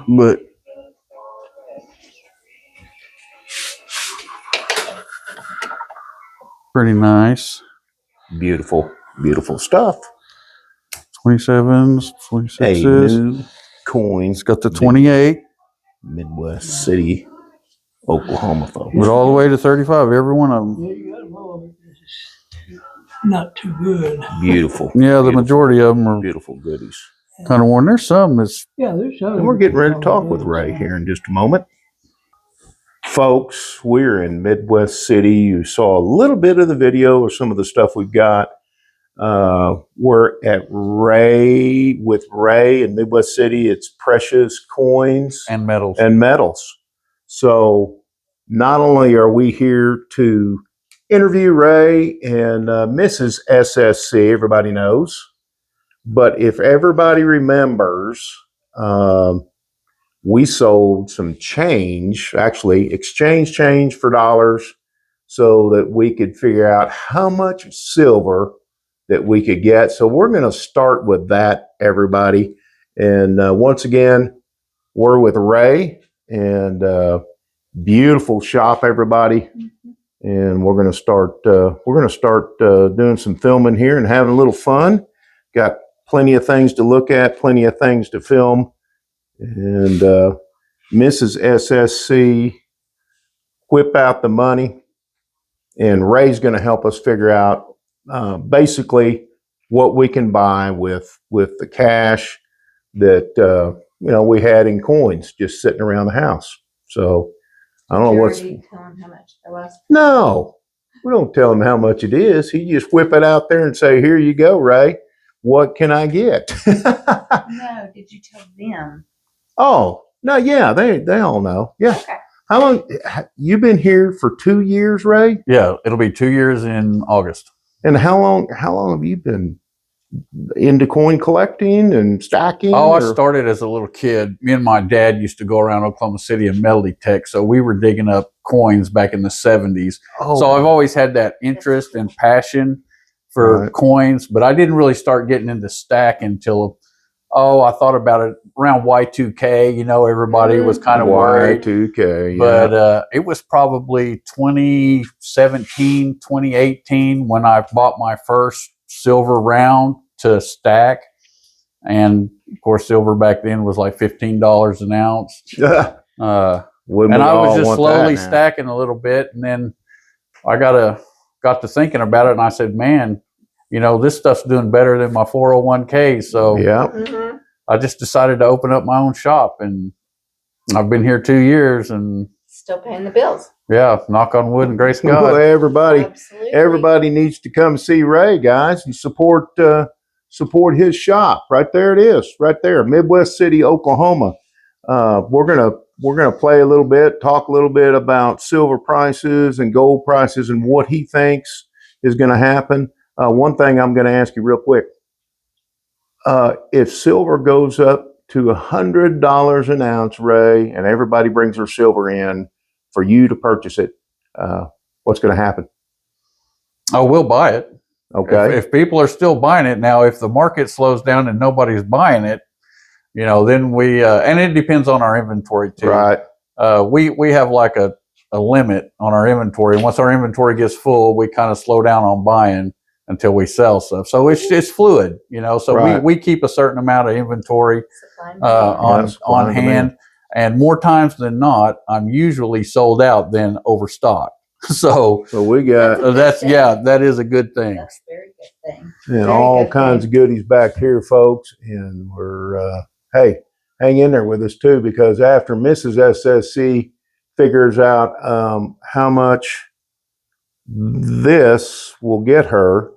But pretty nice. Beautiful, beautiful stuff. 27s, 26s. A new coin. It's got the 28. Midwest City, Oklahoma, folks. But all the way to 35, every one of them. Yeah, you got them all. Not too good. Beautiful. Yeah, the beautiful, majority of them are beautiful goodies. kind of worn. There's some that's. Yeah, there's some. And we're getting ready to talk with Ray here in just a moment. Folks, we're in Midwest City. You saw a little bit of the video or some of the stuff we've got. We're at Ray with Ray in Midwest City. It's precious coins And metals. and metals. So not only are we here to interview Ray and Mrs. SSC, everybody knows, but if everybody remembers, we sold some change, actually exchange change for dollars, so that we could figure out how much silver that we could get. So we're going to start with that, everybody. And once again, we're with Ray, and beautiful shop, everybody. And we're going to start. Doing some filming here and having a little fun. Got plenty of things to look at, plenty of things to film. And Mrs. SSC, whip out the money, and Ray's going to help us figure out basically what we can buy with the cash that we had in coins just sitting around the house. So I don't know what's. Tell him how much there was. No, we don't tell him how much it is. He just whip it out there and say, "Here you go, Ray. What can I get?" No, did you tell them? Oh, no, yeah, they all know. Yeah. Okay. How long you been here for 2 years, Ray? Yeah, it'll be 2 years in August. And how long have you been into coin collecting and stacking? Oh, I started as a little kid. Me and my dad used to go around Oklahoma City and metal detect, so we were digging up coins back in the 70s. Oh, So I've always had that interest and passion for coins, but I didn't really start getting into stacking until I thought about it around Y2K. Everybody was kind of worried. Y2K, yeah. But it was probably 2017, 2018 when I bought my first silver round to stack. And of course, silver back then was like $15 an ounce. And I was just slowly stacking a little bit. And then I got to thinking about it, and I said, man, this stuff's doing better than my 401k. So yeah. I just decided to open up my own shop, and I've been here 2 years, and Still paying the bills. yeah, knock on wood and grace God. Well, Absolutely. everybody needs to come see Ray, guys, and support his shop. Right there it is, right there, Midwest City, Oklahoma. We're gonna play a little bit, talk a little bit about silver prices and gold prices and what he thinks is going to happen. One thing I'm going to ask you real quick: if silver goes up to $100 an ounce, Ray, and everybody brings their silver in for you to purchase it, what's going to happen? Oh, we'll buy it. Okay. If people are still buying it now, if the market slows down and nobody's buying it, then we and it depends on our inventory too. Right. We have like a limit on our inventory, and once our inventory gets full, we kind of slow down on buying until we sell stuff. So it's fluid, So Right. we keep a certain amount of inventory on hand, and more times than not, I'm usually sold out than overstocked. So we got that is a good thing. That's a very good thing. and Very all good kinds of goodies back here, folks. And we're hey, hang in there with us too, because after Mrs. SSC figures out how much this will get her,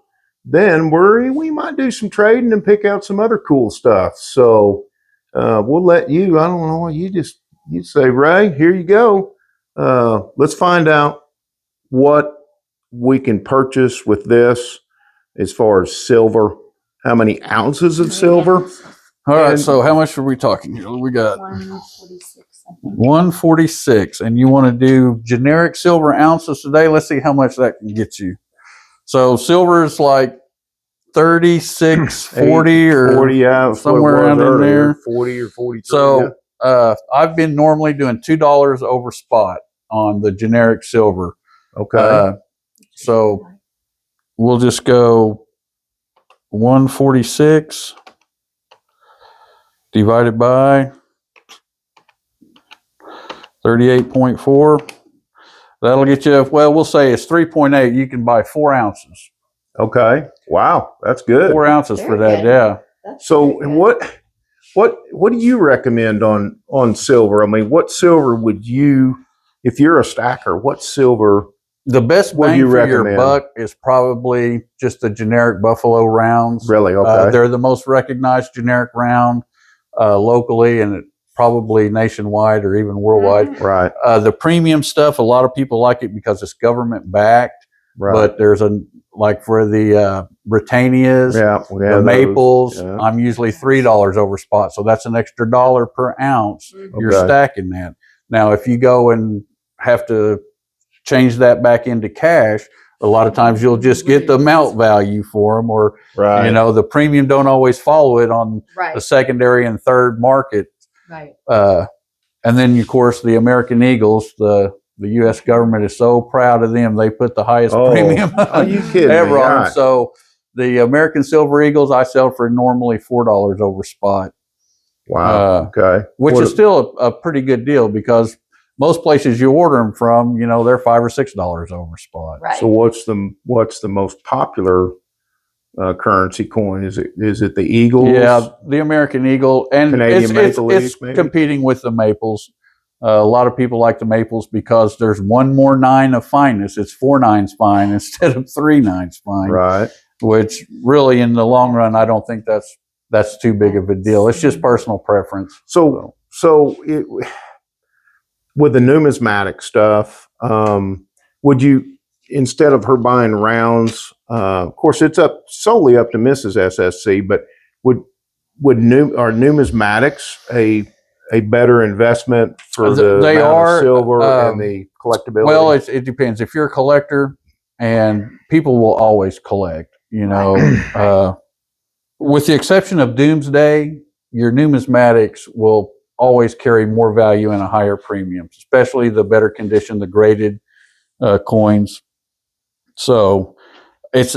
then we might do some trading and pick out some other cool stuff. So we'll let you. I don't know. You say, Ray, here you go. Let's find out what we can purchase with this as far as silver. How many ounces of silver? All right. So how much are we talking here? We got 146. 146, and you want to do generic silver ounces today? Let's see how much that can get you. So silver is like 36, 40, or 40, yeah, somewhere around in there. 40 or 43. So yeah. I've been normally doing $2 over spot on the generic silver. Okay. So we'll just go 146 divided by 38.4. That'll get you, well, we'll say it's 3.8. You can buy 4 ounces. Okay. Wow, that's good. 4 ounces for Very that, good. yeah. That's So very good. what do you recommend on silver? I mean, what silver would you, if you're a stacker, what silver? The best What do bang you for your recommend? buck is probably just the generic Buffalo rounds. Really? Okay. They're the most recognized generic round locally and probably nationwide or even worldwide. Mhm. Right. The premium stuff, a lot of people like it because it's government backed. Right. But there's like for the Britannias, Yeah. We the have those. maples, Yeah. I'm usually $3 over spot. So that's an extra $1 per ounce. Mhm. You're Okay. stacking that. Now, if you go and have to change that back into cash, a lot of times you'll just get the melt value for them, or Right. the premium don't always follow it on the Right, secondary and third market. right. And then of course the American Eagles, the U.S. government is so proud of them. They put the highest Oh, premium are you kidding ever me? on them. Right. So the American Silver Eagles I sell for normally $4 over spot, Wow. Okay. which What- is still a pretty good deal because most places you order them from, they're $5 or $6 over spot. Right. So what's the most popular currency coin? Is it the Eagles? Yeah, the American Eagle, and Canadian Maple Leaf, it's maybe? competing with the Maples. A lot of people like the Maples because there's one more 9 of fineness. It's 4 9s fine instead of 3 9s fine, Right. which really in the long run, I don't think that's too big of a deal. It's just personal preference. So with the numismatic stuff, would you, instead of her buying rounds, of course it's solely up to Mrs. SSC, but are numismatics a better investment for the They amount are, of silver and the collectability? Well, it depends. If you're a collector, and people will always collect, with the exception of Doomsday, your numismatics will always carry more value and a higher premium, especially the better condition, the graded coins. So it's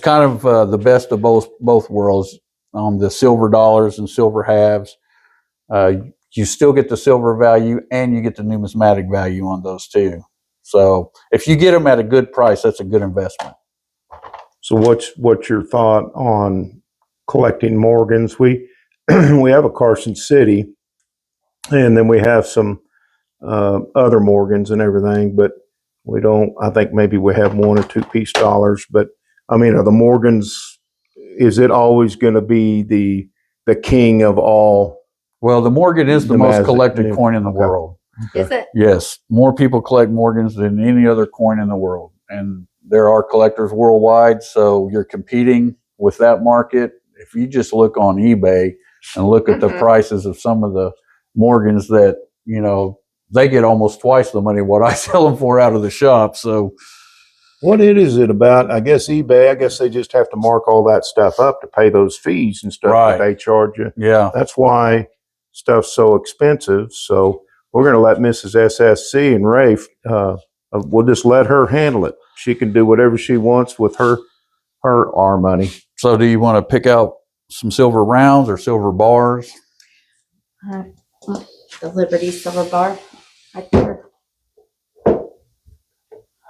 kind of the best of both worlds on the silver dollars and silver halves. You still get the silver value and you get the numismatic value on those too. So if you get them at a good price, that's a good investment. So what's your thought on collecting Morgans? We we have a Carson City, and then we have some other Morgans and everything, but we don't. I think maybe we have 1 or 2 piece dollars. But I mean, are the Morgans? Is it always going to be the king of all? Well, the Morgan is the most Numismatic, collected coin in the okay. world. Is it? Yes, more people collect Morgans than any other coin in the world. And there are collectors worldwide, so you're competing with that market. If you just look on eBay and look at the Mhm. prices of some of the Morgans that, they get almost twice the money what I sell them for out of the shop. So What is it about? I guess eBay. I guess they just have to mark all that stuff up to pay those fees and stuff Right. that they charge you. yeah, That's why stuff's so expensive. So we're going to let Mrs. SSC and Rafe, we'll just let her handle it. She can do whatever she wants with our money. so do you want to pick out some silver rounds or silver bars? The Liberty Silver Bar, right there.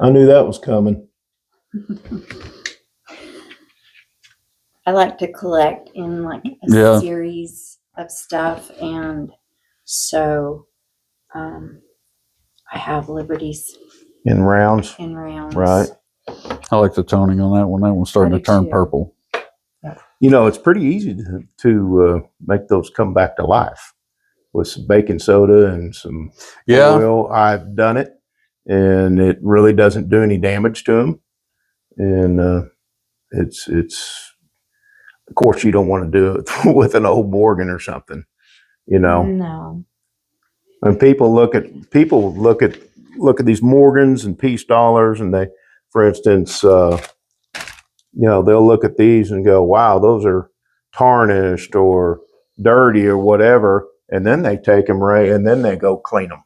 I knew that was coming. I like to collect in like a Yeah. series of stuff, and so I have Liberties In rounds. in rounds. Right. I like the toning on that one. That one's starting I to do turn too. purple. It's pretty easy to make those come back to life with some baking soda and some Yeah. oil. I've done it, and it really doesn't do any damage to them. And it's of course you don't want to do it with an old Morgan or something, No. And people look at these Morgans and piece dollars, and they, for instance, they'll look at these and go, "Wow, those are tarnished or dirty or whatever," and then they take them and then they go clean them.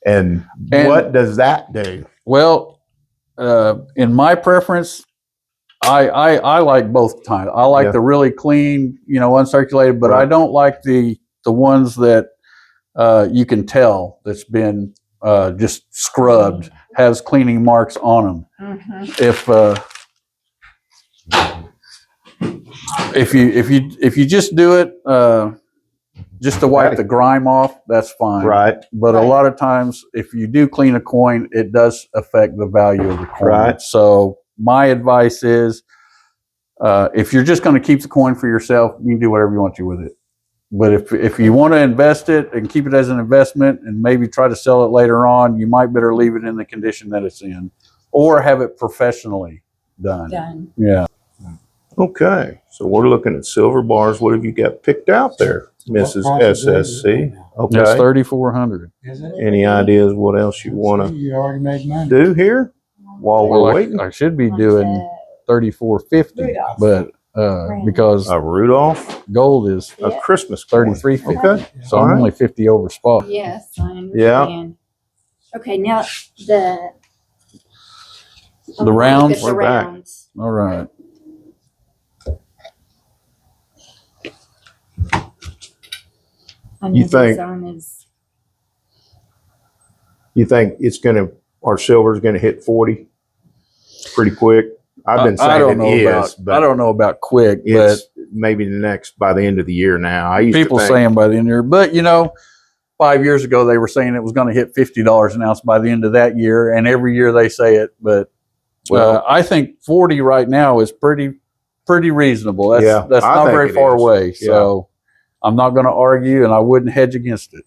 And what does that do? Well, in my preference, I like both times. I like the really clean, uncirculated, but I don't like the ones that you can tell that's been just scrubbed, has cleaning marks on them. If you just do it just to wipe the grime off, that's fine. Right. But a lot of times, if you do clean a coin, it does affect the value of the coin. Right. So my advice is, if you're just going to keep the coin for yourself, you can do whatever you want to with it. But if you want to invest it and keep it as an investment and maybe try to sell it later on, you might better leave it in the condition that it's in, or have it professionally done. Yeah. Okay, so we're looking at silver bars. What have you got picked out there, Mrs. SSC? Okay. That's 3,400. Is it? Any ideas what else you want to You already made money. do here while we're waiting? I should be doing 3,450, but because Rudolph, gold is a Christmas coin. 3,350. Okay, So I'm only 50 over spot. Yes, I understand. Yeah. Okay, now the rounds? The We're back. rounds. All right. I You know think- zone is You think our silver's gonna hit 40 pretty quick? I've been I saying don't it know is, about. but I don't know about quick, but it's maybe by the end of the year now. I used people to think, saying by the end of the year. But 5 years ago they were saying it was going to hit $50 an ounce by the end of that year, and every year they say it. But I think 40 right now is pretty reasonable. That's I not think very it far is. away. So I'm not going to argue, and I wouldn't hedge against it.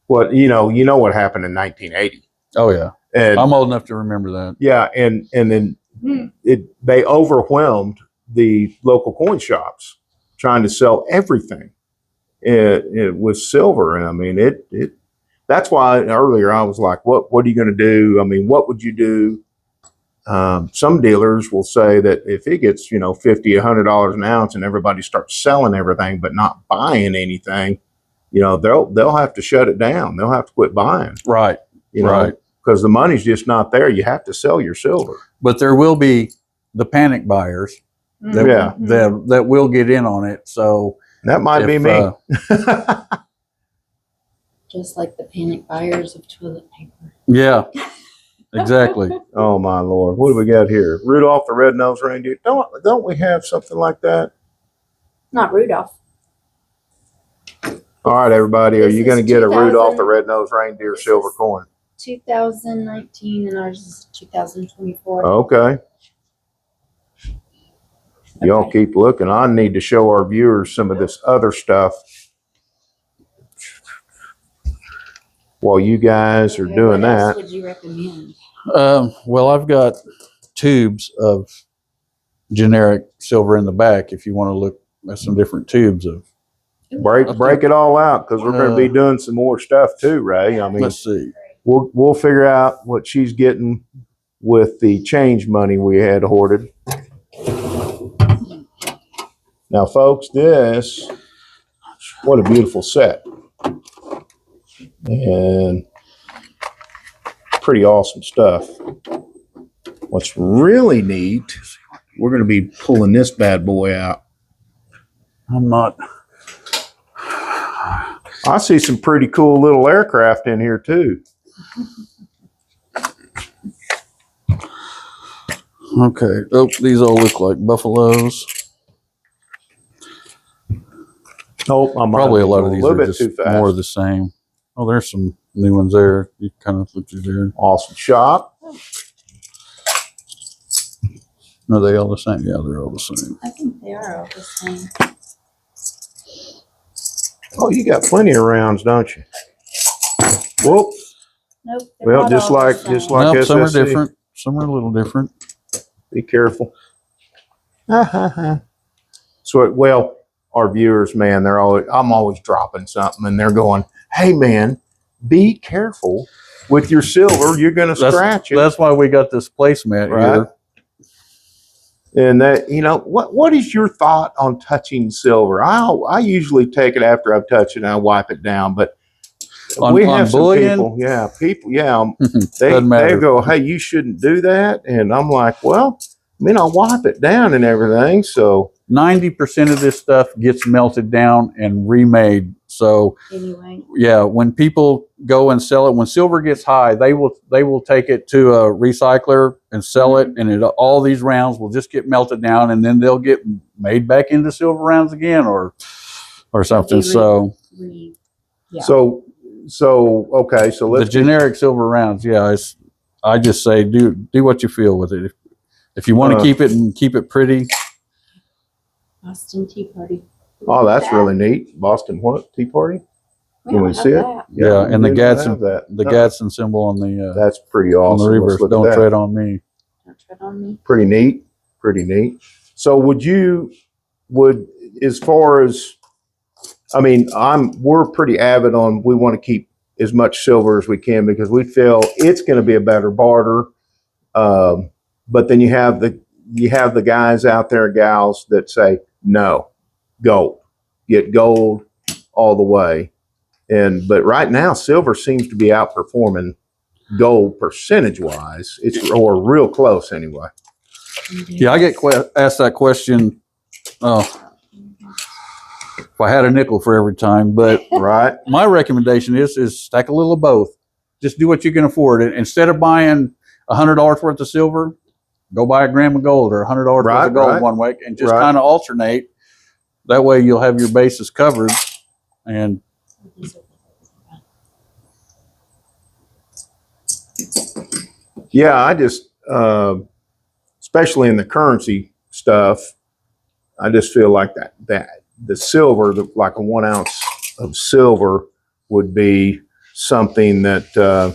what you know what happened in 1980, Oh yeah, and I'm old enough to remember that. yeah, and then they overwhelmed the local coin shops trying to sell everything with silver. And I mean, that's why earlier I was like, what are you going to do? I mean, what would you do? Some dealers will say that if it gets, $50, $100 an ounce and everybody starts selling everything, but not buying anything, they'll have to shut it down. They'll have to quit buying, Right. Right. because the money's just not there. You have to sell your silver. But there will be the panic buyers that will get in on it. So That might be me. just like the panic buyers of toilet paper. Yeah, exactly. Oh my Lord. What do we got here? Rudolph the Red-Nosed Reindeer. Don't we have something like that? Not Rudolph. All right, everybody. Are This you going to is get a 2000 Rudolph the Red-Nosed Reindeer This silver is- coin? 2019 and ours is 2024. Okay. Y'all Okay. keep looking. I need to show our viewers some of this other stuff while you guys are Okay, doing what else that. would you recommend? Well, I've got tubes of generic silver in the back. If you want to look at some different tubes of, Break it all out, because we're going to be doing some more stuff too, Ray. I mean, let's see. we'll figure out what she's getting with the change money we had hoarded. Now, folks, what a beautiful set. And pretty awesome stuff. What's really neat, we're going to be pulling this bad boy out. I'm not. I see some pretty cool little aircraft in here too. Okay. Oh, these all look like buffaloes. Nope, I'm Probably a lot of a these little are bit just too fast. more of the same. Oh, there's some new ones there. You kind of look through there. Awesome shop. Are they all the same? Yeah, they're all the same. I think they are all the same. Oh, you got plenty of rounds, don't you? Whoop. Nope. they're Well, not just all the like same. Nope, some are SSC. different. Some are a little different. Be careful. So, well, our viewers, man, I'm always dropping something and they're going, hey, man, be careful with your silver. You're going to scratch it. That's why we got this placemat Right. here. And that, what is your thought on touching silver? I usually take it after I've touched it and I wipe it down, but On some bullion? people, they Doesn't matter. go, hey, you shouldn't do that, and I'm like, well, I wipe it down and everything, so 90% of this stuff gets melted down and remade. So Anyway, yeah, when people go and sell it, when silver gets high, they will take it to a recycler and sell it, and all these rounds will just get melted down, and then they'll get made back into silver rounds again, or something. So yeah. so okay, so the let's generic silver rounds, yeah, I just say do what you feel with it. If you want to keep it and keep it pretty. Boston Tea Party. Oh, that's really neat. Boston what? Tea Party? Can we see it? Yeah, and the we didn't have that. Gadsden symbol on the That's pretty on the awesome. reverse. Don't tread on me. Don't tread on me. Pretty neat. So as far as, we're pretty avid on, we want to keep as much silver as we can because we feel it's going to be a better barter. But then you have the guys out there, gals, that say no, gold, get gold all the way. But right now, silver seems to be outperforming gold percentage wise. Or real close anyway. Yeah, I get asked that question. If I had a nickel for every time, but Right. my recommendation is stack a little of both. Just do what you can afford. Instead of buying $100 worth of silver, go buy a gram of gold or $100 worth of gold one week, and just kind of alternate. That way, you'll have your bases covered. And yeah, I just, especially in the currency stuff, I just feel like that the silver, like a 1 ounce of silver, would be something that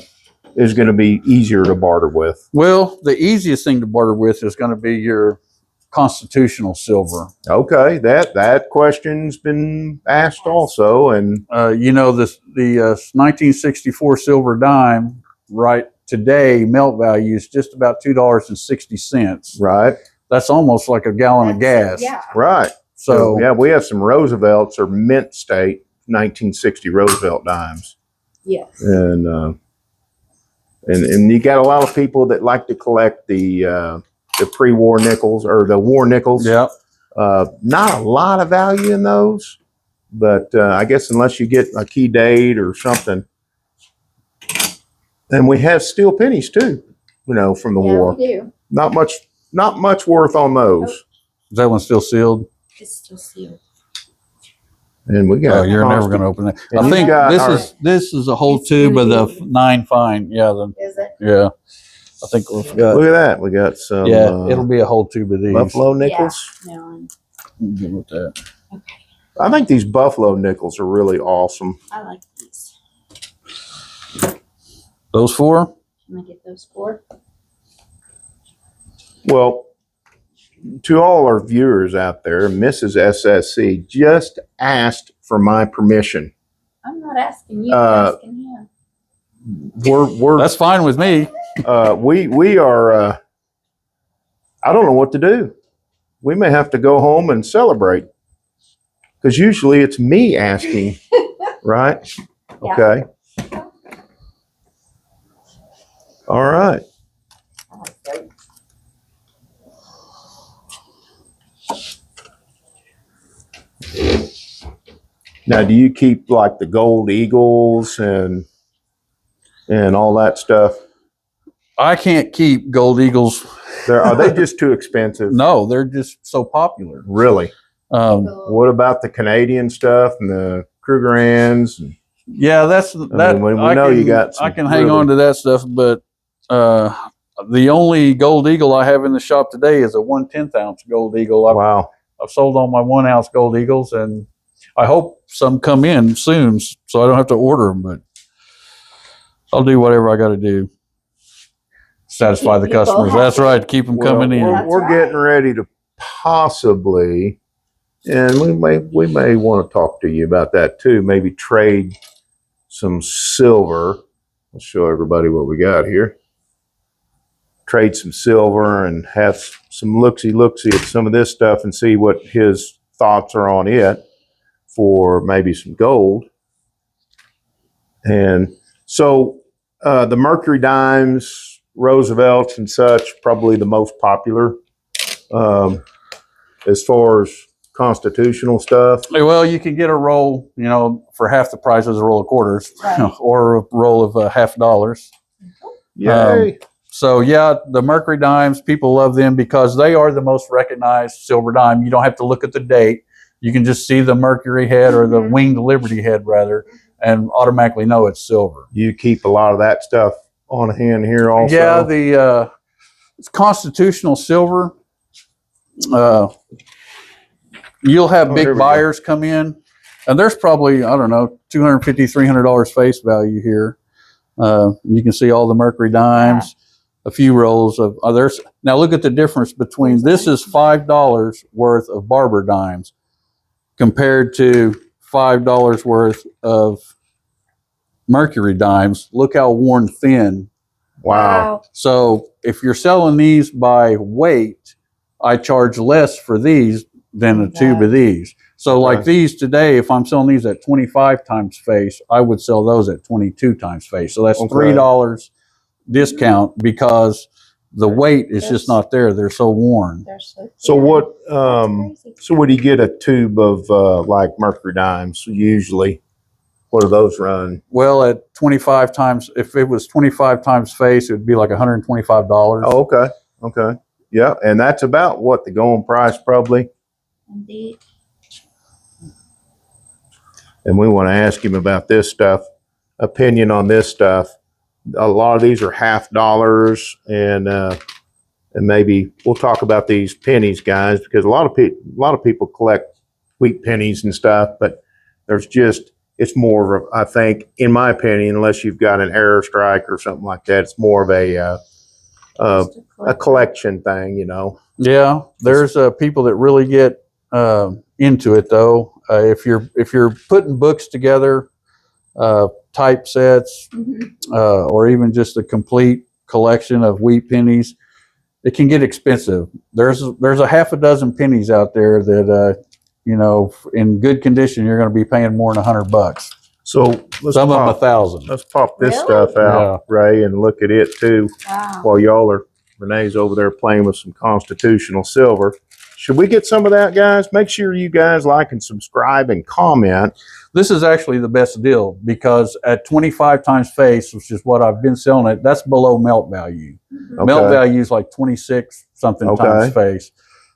is going to be easier to barter with. well, the easiest thing to barter with is going to be your constitutional silver. Okay, that question's been asked also, and the 1964 silver dime right today melt value is just about $2.60. right, That's almost like a gallon of gas. Yeah. right. So yeah, we have some Roosevelts or mint state 1960 Roosevelt dimes, Yes. and you got a lot of people that like to collect the pre-war nickels or the war nickels. yeah. Not a lot of value in those, but I guess unless you get a key date or something. And we have steel pennies too, from the war. We do. Not much worth on those. Is that one still sealed? It's still sealed. And we got. Oh, you're never going to open it. And I you think got this is a whole It's tube of gonna the 9 fine. Yeah, Is it? yeah. I think we've got. Look at that. We got some. It'll be a whole tube of these. Buffalo nickels. Yeah. No, I'm good with that. okay. I think these buffalo nickels are really awesome. I like these. Those 4? Can I get those 4? Well, to all our viewers out there, Mrs. SSC just asked for my permission. I'm not asking you. I'm asking him. We're That's fine with me. we are. I don't know what to do. We may have to go home and celebrate because usually it's me asking, right? Yeah. Okay. All right. I like those. Now, do you keep like the gold eagles and all that stuff? I can't keep gold eagles. Are they just too expensive? No, they're just so popular. Really? Gold. What about the Canadian stuff and the Krugerrands? Yeah, that's that. we know you got some I can hang really- on to that stuff, but the only gold eagle I have in the shop today is a 1/10 ounce gold eagle. Wow. I've sold all my 1 ounce gold eagles, and I hope some come in soon, so I don't have to order them. But I'll do whatever I got to do. Satisfy the Keep people customers. That's happy. right. Keep them coming in. We're getting ready to possibly, and we may want to talk to you about that too. Maybe trade some silver. I'll show everybody what we got here. trade some silver and have some looksy at some of this stuff and see what his thoughts are on it for maybe some gold. And so the Mercury dimes, Roosevelts and such, probably the most popular as far as constitutional stuff. Well, you can get a roll, you know, for half the price as a roll of quarters, Right. or a roll of $50. Yay. So yeah, the Mercury dimes, people love them because they are the most recognized silver dime. You don't have to look at the date. You can just see the Mercury head or the winged Liberty head rather, and automatically know it's silver. You keep a lot of that stuff on hand here also. Yeah, it's constitutional silver. You'll have here big we go. buyers come in, and there's probably, I don't know, $250, $300 face value here. You can see all the Mercury dimes, a few rolls of others. Now look at the difference between this is $5 worth of Barber dimes compared to $5 worth of Mercury dimes. Look how worn thin. Wow. So if you're selling these by weight, I charge less for these than a tube of these. So like these today, if I'm selling these at 25 times face, I would sell those at 22 times face. So that's $3 discount because the weight is just not there. They're so worn. So what? So what do you get a tube of like Mercury dimes usually? What do those run? Well, at 25 times, if it was 25 times face, it would be like $125. Oh, okay. Okay. Yeah. And that's about what the going price probably. Indeed. And we want to ask him about this stuff, opinion on this stuff. A lot of these are $50 and maybe we'll talk about these pennies, guys, because a lot of people collect wheat pennies and stuff, but there's just, it's more of, I think, in my opinion, unless you've got an error strike or something like that, it's more of a collection thing, you know. Yeah, there's people that really get into it though. If you're putting books together, typesets, or even just a complete collection of wheat pennies, it can get expensive. There's a half a dozen pennies out there that you know, in good condition, you're going to be paying more than $100. So let's Some of them $1,000. Let's pop this Really? stuff out, Ray, and look at it too. Wow. While y'all are, Renee's over there playing with some constitutional silver. Should we get some of that, guys? Make sure you guys like and subscribe and comment. This is actually the best deal because at 25 times face, which is what I've been selling it, that's below melt value. Okay. Melt value is like 26 something times face.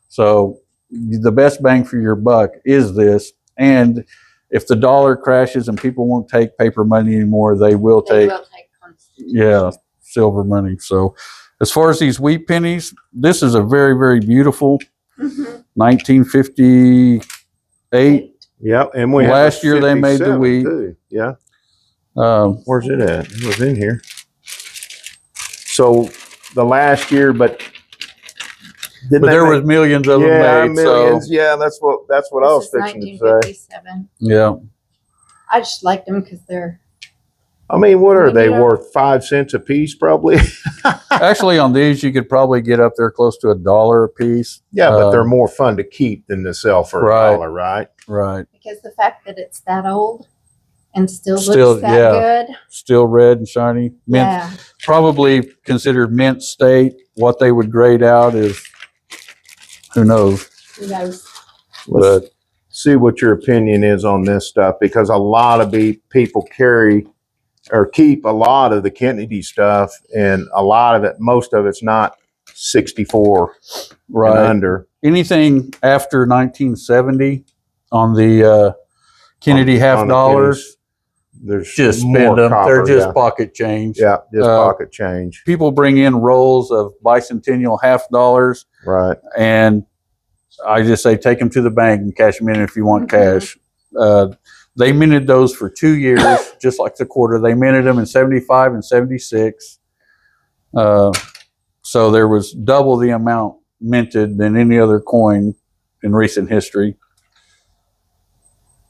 So the best bang for your buck is this. And if the dollar crashes and people won't take paper money anymore, they will take silver money. So as far as these wheat pennies, this is a very, very beautiful 1958. Yeah, and we last year they made the wheat. Too. Yeah. Where's it at? It was in here. So the last year, but there was millions of them made. Millions. So, yeah, that's what I was fixing to say. 1957. Yeah. I just liked them because they're. I mean, what are they worth? 5 cents a piece, probably. Actually, on these, you could probably get up there close to $1 a piece. Yeah, but they're more fun to keep than to sell for $1, right? Right. Because the fact that it's that old and still looks that good. Still red and shiny. Mint, probably considered mint state. What they would grade out is, who knows? Who knows? Let's see what your opinion is on this stuff, because a lot of people carry or keep a lot of the Kennedy stuff, and a lot of it, most of it's not 64 and under. Anything after 1970 on the Kennedy half dollars, there's just more spend them. copper, They're just pocket change. Yeah, just pocket change. People bring in rolls of bicentennial half dollars, right? And I just say take them to the bank and cash them in if you want cash. They minted those for 2 years, just like the quarter. They minted them in 75 and 76. So there was double the amount minted than any other coin in recent history.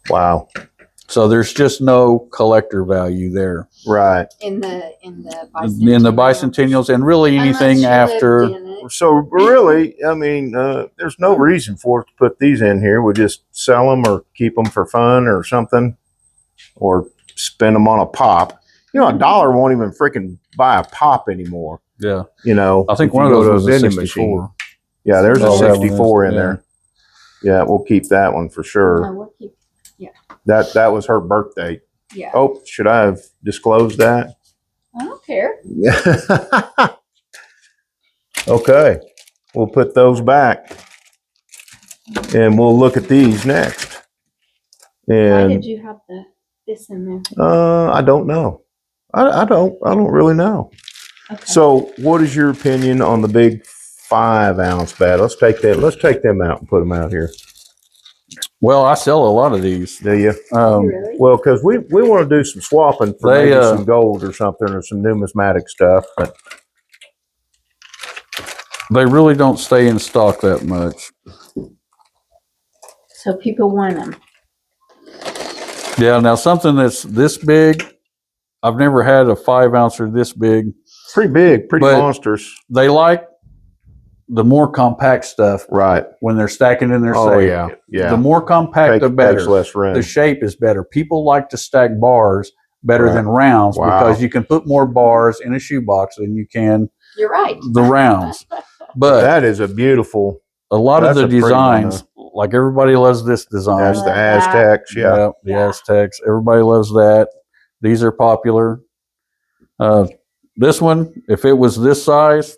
Wow. So there's just no collector value there Right. In the bicentennials, and really anything after. So really, I mean, there's no reason for us to put these in here. We just sell them or keep them for fun or something, or spend them on a pop. You know, $1 won't even freaking buy a pop anymore. Yeah. You know, I think if you one of go those to was a vending 64. machine. Yeah, there's a Oh, that one is, 64 in yeah. there. Yeah, we'll keep that one for sure. That was her birthday. Yeah. Oh, should I have disclosed that? I don't care. Okay, we'll put those back, and we'll look at these next. Why And did you have this in there? I don't know. I don't really know. Okay. So, what is your opinion on the big 5-ounce bat? Let's take them out and put them out here. Well, I sell a lot of these. Do you? Really? Well, because we want to do some swapping for They, maybe some gold or something, or some numismatic stuff. But They really don't stay in stock that much. So people want them. Yeah, now something that's this big, I've never had a 5-ouncer this big. pretty big, pretty But- monsters. They like the more compact stuff Right. when they're stacking in their Oh safe. yeah, yeah. The more compact, the Takes better. less room. The shape is better. People like to stack bars better Right. than rounds Wow. because you can put more bars in a shoebox than you can You're right. the rounds. But that is a beautiful. a lot of that's the a pretty one, designs, like everybody loves this design. That's the love that. Aztecs. Yeah. The Yeah. Aztecs. Everybody loves that. These are popular. This one, if it was this size,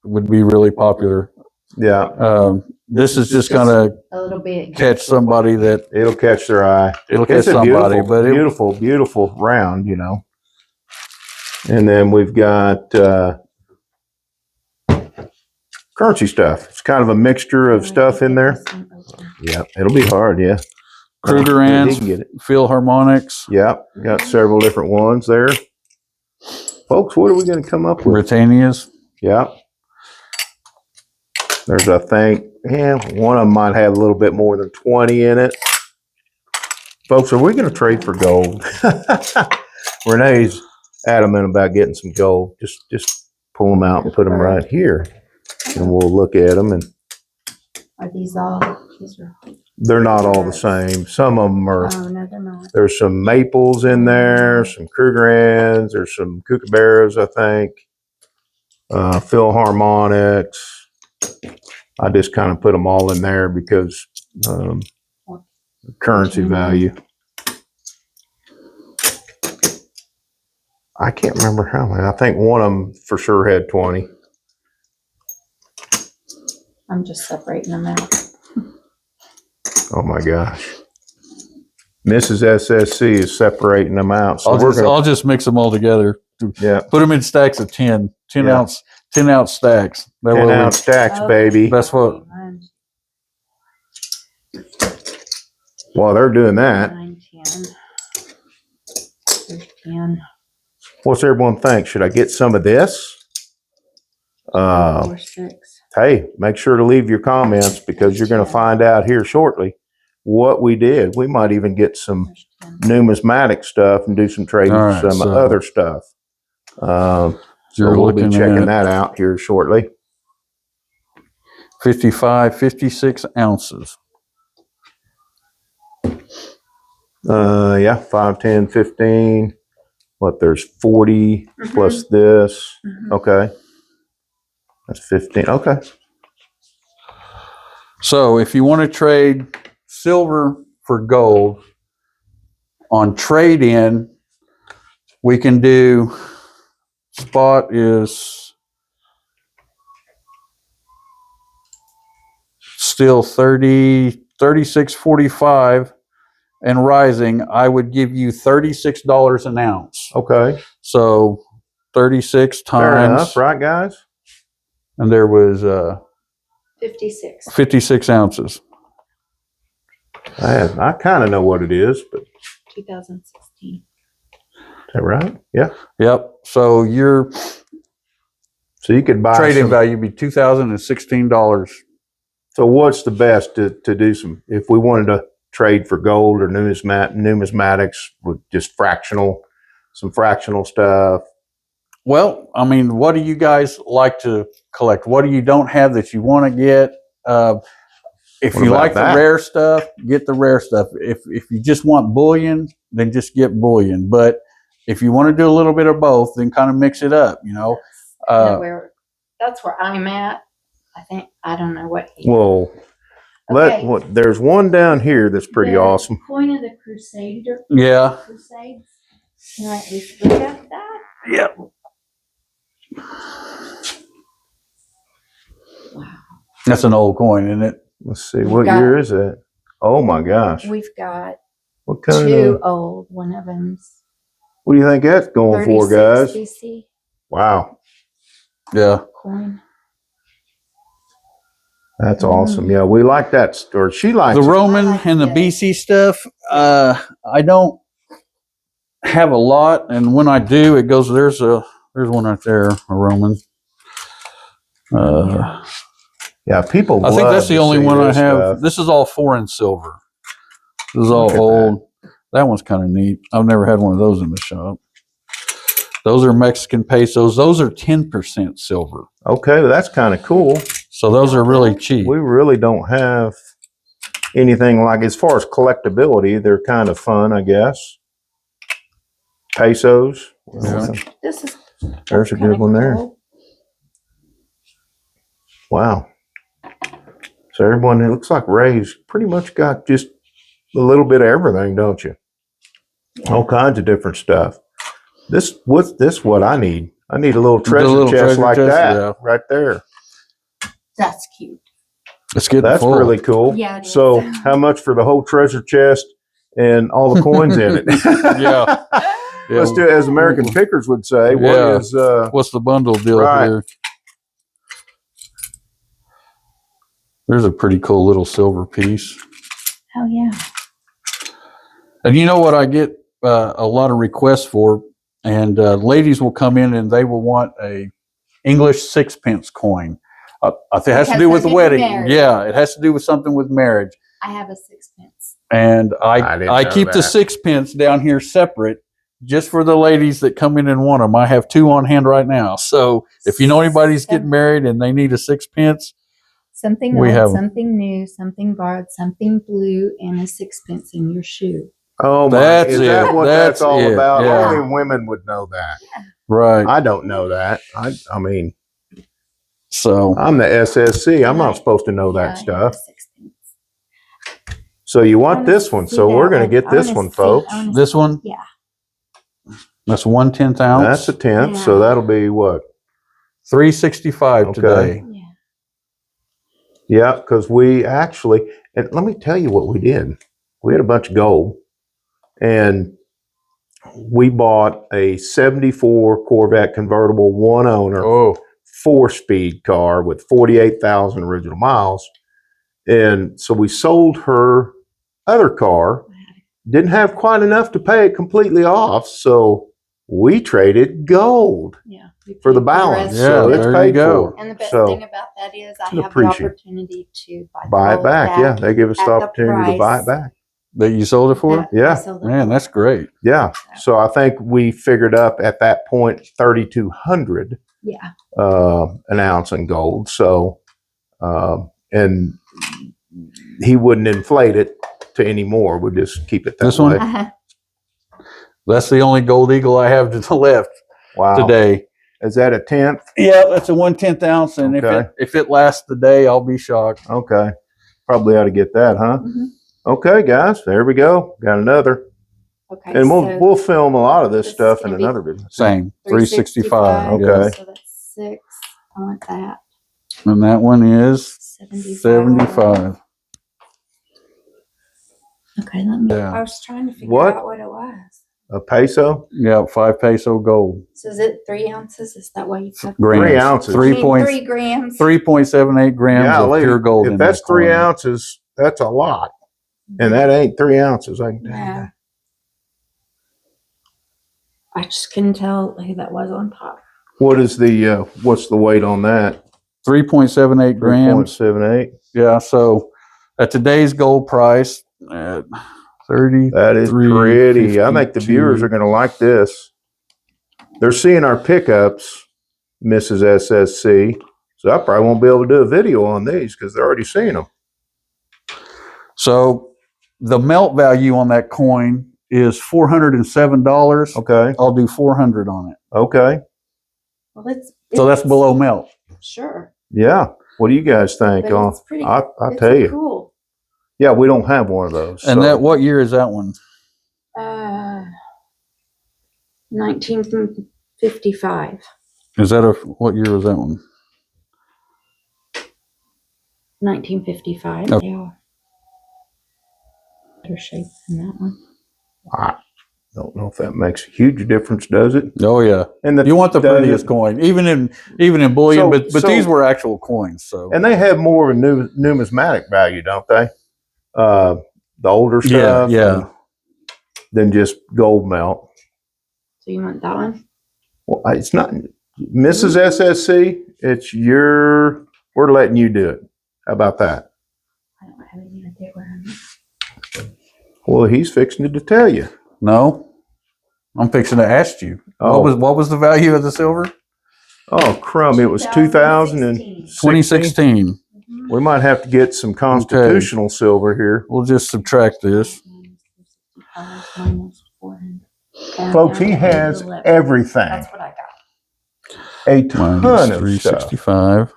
would be really popular. Yeah. This is just going to A little bit. catch somebody that It'll catch their eye. it'll catch It's a somebody, beautiful, but beautiful, beautiful round, you know. And then we've got currency stuff. It's kind of a mixture of stuff in there. Yeah, it'll be hard. Yeah. Kruger He ends, can get it. Philharmonics, Yeah, got several different ones there. Folks, what are we going to come up with? Britannias. Yeah. There's, I think, one of them might have a little bit more than 20 in it. Folks, are we going to trade for gold? Renee's adamant about getting some gold. Just pull them out and put them right here. And we'll look at them. And Are these all? These are. they're not all the same. Some of them are. Oh no, they're not. There's some maples in there, some Krugerrands, there's some kookaburras, I think. Philharmonics. I just kind of put them all in there because currency value. I can't remember how many. I think one of them for sure had 20. I'm just separating them out. Oh my gosh. Mrs. SSC is separating them out. So I'll just mix them all together. yeah, Put them in stacks of 10 Yeah. ounce, 10 ounce stacks. That 10 way ounce stacks, Oh, baby. That's what. While they're doing that, 9, 10. There's 10. what's everyone think? Should I get some of this? 4, 6. Hey, make sure to leave your comments because you're going to find out here shortly what we did. We might even get some There's 10. numismatic stuff and do some trading All for right, some so other stuff. So you're we'll be looking checking at that out here shortly. 55, 56 ounces. Yeah, 5, 10, 15. What, there's 40 plus this. Mhm. Okay. That's 15. Okay. So if you want to trade silver for gold on trade in, we can do spot is still 36.45 and rising. I would give you $36 an ounce. Okay. So 36 Fair times, enough, right, guys? and there was 56. 56 ounces. I kind of know what it is, but is 2016. that right? Yeah. Yep. So your So you could buy trade-in some. value would be $2,016. So what's the best to do some, if we wanted to trade for gold or numismatics with just some fractional stuff. Well, I mean, what do you guys like to collect? What do you don't have that you want to get? If What you about like the that? rare stuff, get the rare stuff. If you just want bullion, then just get bullion. But if you want to do a little bit of both, then kind of mix it up, you know. That's where I'm at. I think, I don't know what he. Well, Okay. there's one down here that's pretty The awesome. Coin of the Crusader. Yeah. Crusades. Can I at least look at that? Yep. Wow. That's an old coin, isn't it? Let's see, what year is it? Oh my gosh. We've got What kind two of, old. One of them's what do you think that's going for, 36 guys? BC Wow. Yeah. coin. That's awesome. Yeah, we like that, or she likes The it. Roman I like and the it. BC stuff, I don't have a lot, and when I do, it goes. There's one right there, a Roman. Yeah, people I think love that's the to only see one I this have. stuff. This is all foreign silver. This is Look all at old. That one's kind of neat. I've never had one of those in the shop. Those are Mexican pesos. Those are 10% silver. Okay, that's kind of cool. So those are really cheap. We really don't have anything like, as far as collectability, they're kind of fun, I guess. Pesos. Yeah. This is. There's a good one there. Cool. Wow. So everyone, it looks like Ray's pretty much got just a little bit of everything, don't you? All kinds of different stuff. What's this what I need? I need a little treasure little chest treasure like chest, that yeah. right there. That's cute. It's getting That's full. really cool. Yeah, it is. So how much for the whole treasure chest and all the coins in it? Yeah. Let's do it, as American Pickers would say. Yeah. What is What's the bundle deal Right. here? There's a pretty cool little silver piece. Oh yeah. And you know what I get a lot of requests for? And ladies will come in and they will want a English sixpence coin. I think it has to do with the wedding. Married. Yeah, it has to do with something with marriage. I have a sixpence. And I didn't I know keep the that. sixpence down here separate just for the ladies that come in and want them. I have two on hand right now. So if you know anybody's getting married and they need a sixpence, Something We old, have- something new, something borrowed, something blue, and a sixpence in your shoe. Oh my! That's Is it. that what That's that's all it. about? Yeah. Only women would know that. right? I don't know that. I mean, So I'm the SSC. I'm not supposed to know Yeah, I that have stuff. a sixpence. So you I want wanna this one? see So that we're going to one. get I this wanna one, see- folks. I wanna this see- one, Yeah. that's 1/10 ounce. That's a tenth. So Yeah. that'll be what? $365 Okay. today. Yeah. Yeah, because we actually, and let me tell you what we did. We had a bunch of gold, and we bought a '74 Corvette convertible, one owner, Oh, 4-speed car with 48,000 original miles. And so we sold her other car, didn't have quite enough to pay it completely off. So we traded gold Yeah. We for the paid balance. rest. Yeah, So it's there you paid go. for. And the best So thing about that is I have the appreciate. opportunity to buy it gold back. Yeah, they give us the at the opportunity to buy it price back. that you sold it for? that Yeah. I sold it Man, for. that's great. Yeah. So I think we figured up at that point 3,200 Yeah. an ounce in gold. So, and he wouldn't inflate it to any more. We'd just keep it that This way. one? That's the only gold eagle I have to the left Wow. today. Is that a tenth? Yeah, that's a 1/10 ounce, and Okay. if it lasts the day, I'll be shocked. Okay. Probably ought to get that, huh? Mhm. Okay, guys. There we go. Got another. Okay. And so we'll film a lot of this this stuff is in gonna be- another video. Same, 365. Okay. Yeah. So that's 6. I want that. And that one is 75. 75. Okay, let me. Yeah. I was trying to figure What? out what it was. A peso? Yeah, 5 peso gold. So is it 3 ounces? Is that why you put Grams. 3 ounces. I 3 mean, point- 3 grams? 3.78 grams of Golly, pure gold if in that's that 3 coin. ounces, that's a lot. And that ain't 3 ounces. I can tell you Yeah. that. I just couldn't tell who that was on top. What is the what's the weight on that? 3.78 grams. 3.78. Yeah, so at today's gold price, at 30. That is pretty. I think the viewers are going to like this. They're seeing our pickups, Mrs. SSC. So I probably won't be able to do a video on these because they're already seeing them. So the melt value on that coin is $407. Okay. I'll do 400 on it. Okay. Well, it's So that's below melt. sure. Yeah. What do you guys think? But it's pretty. I'll it's tell you. Cool. Yeah, we don't have one of those. And that, what year is that one? 1955. Is that what year was that one? 1955. Oh. Yeah. Better shape than that one. I don't know if that makes a huge difference, does it? Oh yeah. And You want the prettiest coin, even in bullion, but these were actual coins. So and they have more of a numismatic value, don't they? The older stuff, yeah. than just gold melt. So you want that one? Well, it's not Mrs. SSC. It's your. We're letting you do it. How about that? I don't have any idea where I'm at. Well, he's fixing to tell you. No, I'm fixing to ask you. Oh. What was the value of the silver? Oh, crumb! It was 2016. 2016. We might have to get some constitutional silver here. We'll just subtract this. Folks, he has everything. That's what I got. A ton Minus of stuff. 365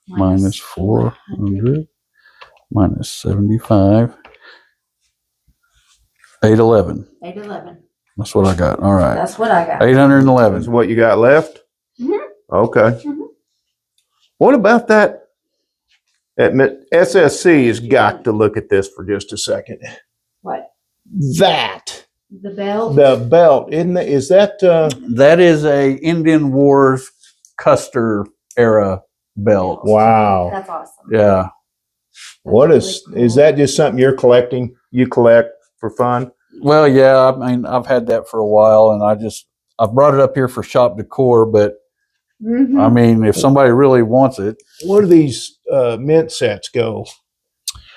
minus 400 minus 75. 811. 811. That's what I got. All right. That's what I got. 811. Is what you got left? Mhm. Okay. Mhm. What about that? SSC has got to look at this for just a second. What? That. The belt? The belt. Is that That is a Indian Wars Custer era belt. wow. That's awesome. Yeah. What That's is really cool. that just something you're collecting? You collect for fun? Well, yeah. I mean, I've had that for a while, and I brought it up here for shop decor. But Mhm. I mean, if somebody really wants it, Where do these mint sets go?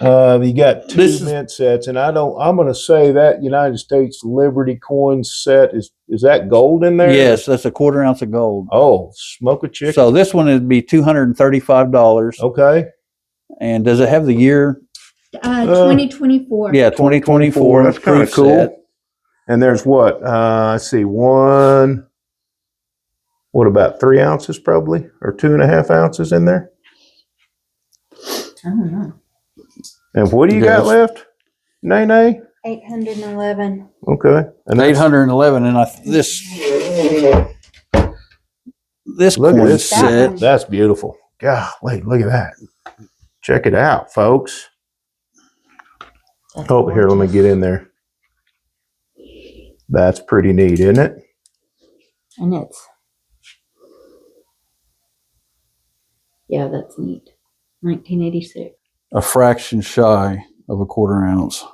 You got two mint sets, and I'm going to say that United States Liberty coin set is that gold in there? yes, that's a quarter ounce of gold. Oh, smoke a chicken. So this one would be $235. Okay. And does it have the year? 2024. Yeah, 2024. That's kind of proof cool. set. And there's what? Let's see, what about 3 ounces probably? Or 2.5 ounces in there? I don't know. And what do you got left? Nay? 811. Okay. And 811. And this look at coin this set. That's beautiful. Golly, look at that. Check it out, folks. That's Oh, here, let me get in there. That's pretty neat, isn't it? And that's neat. 1986. A fraction shy of a quarter ounce.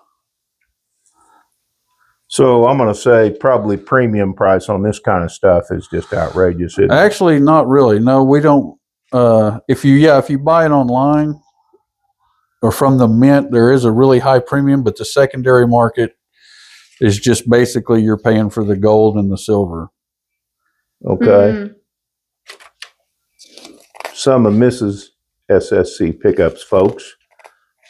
So I'm going to say probably premium price on this kind of stuff is just outrageous, isn't it? Actually, not really. No, we don't. If you buy it online or from the mint, there is a really high premium, but the secondary market is just basically you're paying for the gold and the silver. Okay. Some of Mrs. SSC pickups, folks.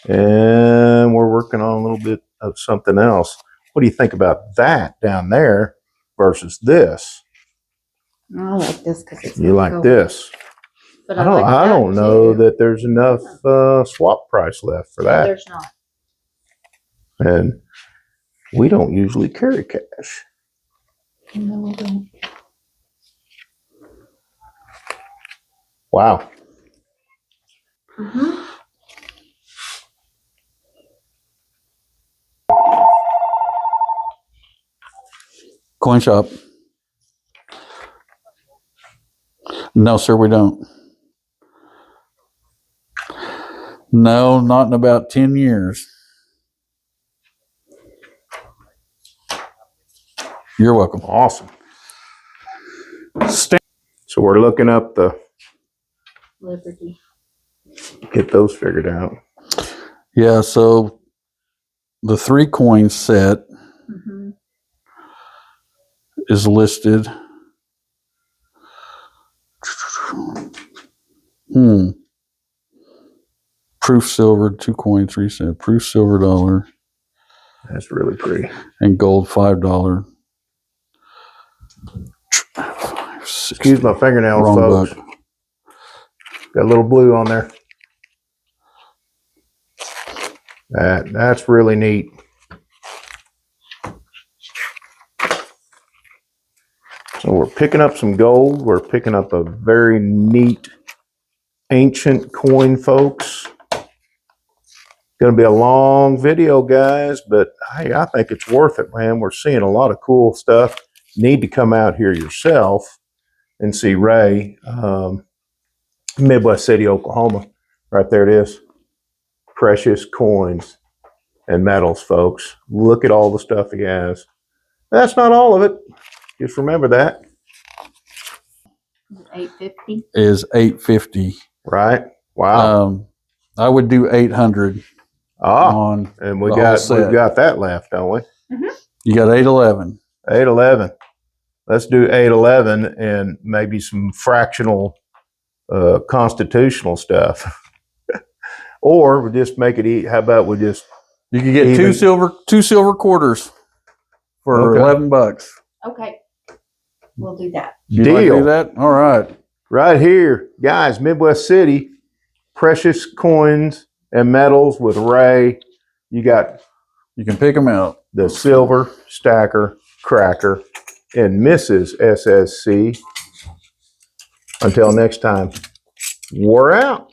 And we're working on a little bit of something else. What do you think about that down there versus this? I like this because it's You like this? But I don't know that there's enough swap price left for that. There's not. And we don't usually carry cash. No, we don't. Wow. Mm-hmm. Coin shop. No, sir, we don't. No, not in about 10 years. You're welcome. Awesome. So we're looking up the Liberty. get those figured out. Yeah, so the 3 coin set Mhm. is listed. Proof silver, 2 coin, 3 cent. Proof silver $1 That's really pretty. and gold $5. Excuse my fingernails, Wrong folks. book. Got a little blue on there. That's really neat. So we're picking up some gold. We're picking up a very neat ancient coin, folks. Going to be a long video, guys, but hey, I think it's worth it, man. We're seeing a lot of cool stuff. Need to come out here yourself and see Ray, Midwest City, Oklahoma. Right there it is. Precious coins and metals, folks. Look at all the stuff he has. That's not all of it. Just remember that. $850. Is $850. Right? Wow. I would do 800 on And the whole set. we've got that left, don't we? Mm-hmm. You got 811. 811. Let's do 811 and maybe some fractional constitutional stuff. Or we just make it eat. How about we just You could get Even- two silver quarters for Okay. $11. Okay. We'll do that. You'd like to deal do that? All right. right here, guys? Midwest City, precious coins and metals with Ray. You got You can pick them out. the silver stacker cracker and Mrs. SSC. Until next time, we're out.